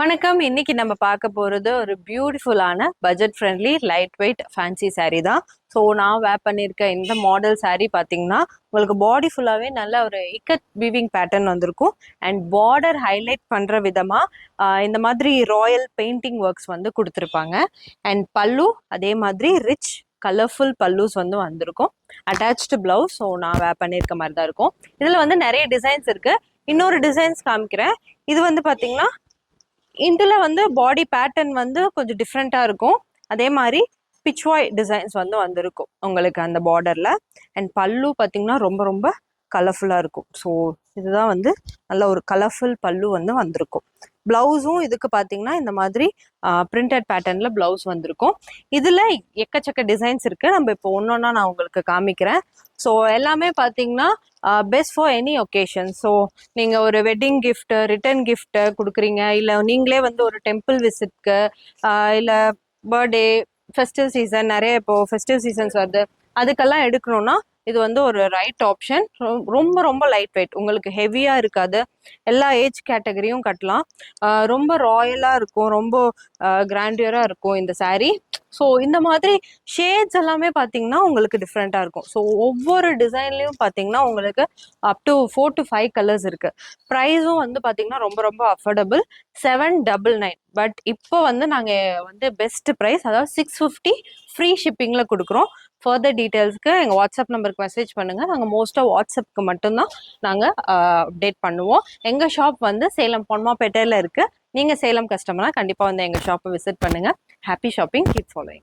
வணக்கம். இன்னைக்கு நம்ம பார்க்க போறது ஒரு பியூட்டிஃபுல்லான budget friendly light weight fancy saree தான். ஸோ நான் வேர் பண்ணியிருக்க இந்த மாடல் saree பார்த்தீங்கன்னா உங்களுக்கு பாடி ஃபுல்லாகவே நல்ல ஒரு இக்கட் வீவிங் பேட்டர்ன் வந்திருக்கும். அண்ட் பார்டர் ஹைலைட் பண்ணுற விதமாக இந்த மாதிரி ராயல் பெயிண்டிங் ஒர்க்ஸ் வந்து கொடுத்துருப்பாங்க. அண்ட் பல்லு அதே மாதிரி ரிச் கலர்ஃபுல் பல்லூஸ் வந்து வந்திருக்கும். Attached blouse. ஸோ நான் வேர் பண்ணியிருக்க மாதிரி தான் இருக்கும். இதில் வந்து நிறைய டிசைன்ஸ் இருக்குது. இன்னொரு டிசைன்ஸ் காமிக்கிறேன். இது வந்து பார்த்தீங்கன்னா இதில் வந்து பாடி பேட்டர்ன் வந்து கொஞ்சம் டிஃப்ரெண்ட்டாக இருக்கும். அதே மாதிரி பிச்வாய் டிசைன்ஸ் வந்து வந்திருக்கும் உங்களுக்கு அந்த பார்டரில். அண்ட் பல்லு பார்த்தீங்கன்னா ரொம்ப ரொம்ப கலர்ஃபுல்லாக இருக்கும். ஸோ இதுதான் வந்து நல்ல ஒரு கலர்ஃபுல் பல்லு வந்து வந்திருக்கும். ப்ளவுஸும் இதுக்கு பார்த்தீங்கன்னா இந்த மாதிரி பிரிண்டட் பேட்டர்னில் ப்ளவுஸ் வந்திருக்கும். இதில் எக்கச்சக்க டிசைன்ஸ் இருக்குது. நம்ம இப்போ ஒன்று ஒன்றா நான் உங்களுக்கு காமிக்கிறேன். ஸோ எல்லாமே பார்த்தீங்கன்னா best for any occasion. So நீங்கள் ஒரு வெட்டிங் கிஃப்ட்டு ரிட்டர்ன் கிஃப்ட்டு கொடுக்குறீங்க, இல்லை நீங்களே வந்து ஒரு டெம்பிள் விசிட்க்கு, இல்லை பர்த்டே ஃபெஸ்டிவ் சீசன், நிறைய இப்போது ஃபெஸ்டிவ் சீசன்ஸ் வருது, அதுக்கெல்லாம் எடுக்கணும்னா இது வந்து ஒரு ரைட் ஆப்ஷன். ரொம்ப ரொம்ப லைட் வெயிட், உங்களுக்கு ஹெவியாக இருக்காது, எல்லா ஏஜ் கேட்டகரியும் கட்டலாம். ரொம்ப ராயலாக இருக்கும், ரொம்ப கிராண்டியராக இருக்கும் இந்த saree. ஸோ இந்த மாதிரி ஷேட்ஸ் எல்லாமே பார்த்தீங்கன்னா உங்களுக்கு டிஃப்ரெண்ட்டாக இருக்கும். ஸோ ஒவ்வொரு டிசைன்லேயும் பார்த்தீங்கன்னா உங்களுக்கு அப் டு 4 to 5 கலர்ஸ் இருக்குது. ப்ரைஸும் வந்து பார்த்தீங்கன்னா ரொம்ப ரொம்ப அஃபோர்டபுள், 799. பட் இப்போ வந்து நாங்கள் வந்து பெஸ்ட் ப்ரைஸ், அதாவது 650 ஃப்ரீ ஷிப்பிங்கில் கொடுக்குறோம். ஃபர்தர் டீட்டெயில்ஸ்க்கு எங்கள் வாட்ஸ்அப் நம்பருக்கு மெசேஜ் பண்ணுங்கள். நாங்கள் மோஸ்ட்டாக வாட்ஸ்அப்புக்கு மட்டும்தான் நாங்கள் அப்டேட் பண்ணுவோம். எங்கள் ஷாப் வந்து சேலம் பொன்மாப்பேட்டையில் இருக்குது. நீங்கள் சேலம் கஸ்டமராக கண்டிப்பாக வந்து எங்கள் ஷாப்பை விசிட் பண்ணுங்கள். Happy shopping, keep following.